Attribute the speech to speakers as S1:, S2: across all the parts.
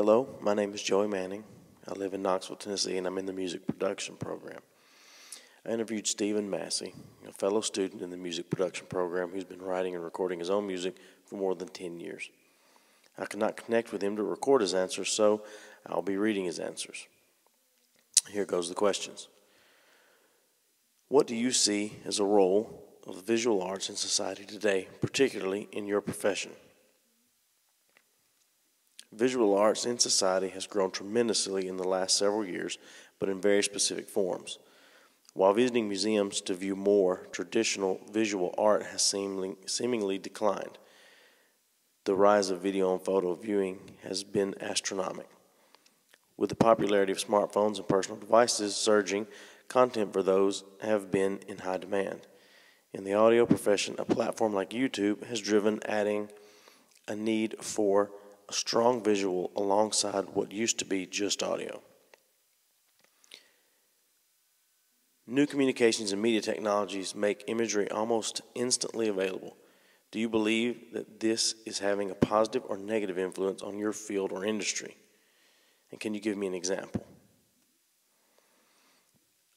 S1: Hello, my name is Joey Manning. I live in Knoxville, Tennessee, and I'm in the music production program. I interviewed Stephen Massey, a fellow student in the music production program who's been writing and recording his own music for more than 10 years. I could not connect with him to record his answers, so I'll be reading his answers. Here goes the questions. What do you see as a role of the visual arts in society today, particularly in your profession? Visual arts in society has grown tremendously in the last several years, but in very specific forms. While visiting museums to view more, traditional visual art has seemingly declined. The rise of video and photo viewing has been astronomical. With the popularity of smartphones and personal devices surging, content for those have been in high demand. In the audio profession, a platform like YouTube has driven adding a need for a strong visual alongside what used to be just audio. New communications and media technologies make imagery almost instantly available. Do you believe that this is having a positive or negative influence on your field or industry? And can you give me an example?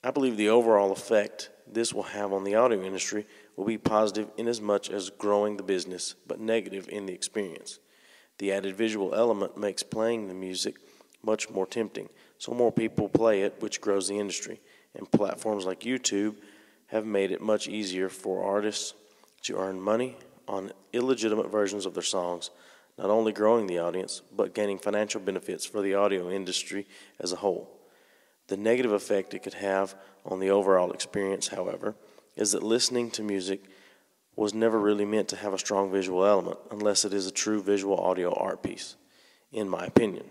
S1: I believe the overall effect this will have on the audio industry will be positive in as much as growing the business, but negative in the experience. The added visual element makes playing the music much more tempting, so more people play it, which grows the industry. And platforms like YouTube have made it much easier for artists to earn money on illegitimate versions of their songs, not only growing the audience, but gaining financial benefits for the audio industry as a whole. The negative effect it could have on the overall experience, however, is that listening to music was never really meant to have a strong visual element unless it is a true visual audio art piece, in my opinion.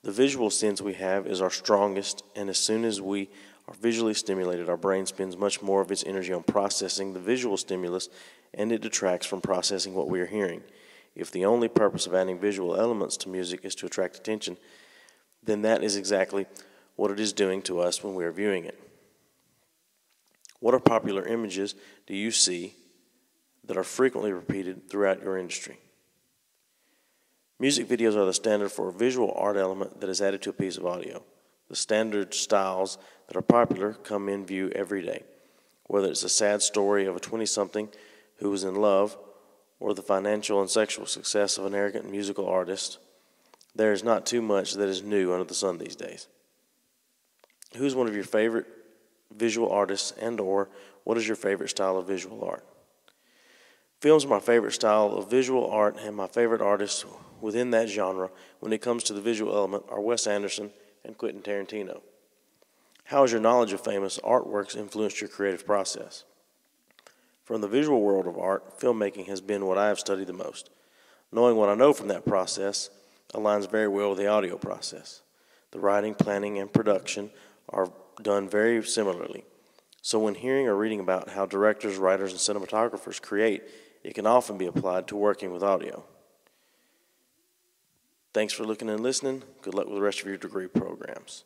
S1: The visual sense we have is our strongest, and as soon as we are visually stimulated, our brain spends much more of its energy on processing the visual stimulus, and it detracts from processing what we are hearing. If the only purpose of adding visual elements to music is to attract attention, then that is exactly what it is doing to us when we are viewing it. What are popular images do you see that are frequently repeated throughout your industry? Music videos are the standard for a visual art element that is added to a piece of audio. The standard styles that are popular come in view every day, whether it's a sad story of a 20-something who is in love or the financial and sexual success of an arrogant musical artist. There is not too much that is new under the sun these days. Who's one of your favorite visual artists, and or what is your favorite style of visual art? Films are my favorite style of visual art, and my favorite artists within that genre when it comes to the visual element are Wes Anderson and Quentin Tarantino. How has your knowledge of famous artworks influenced your creative process? From the visual world of art, filmmaking has been what I have studied the most. Knowing what I know from that process aligns very well with the audio process. The writing, planning, and production are done very similarly. So when hearing or reading about how directors, writers, and cinematographers create, it can often be applied to working with audio. Thanks for looking and listening. Good luck with the rest of your degree programs.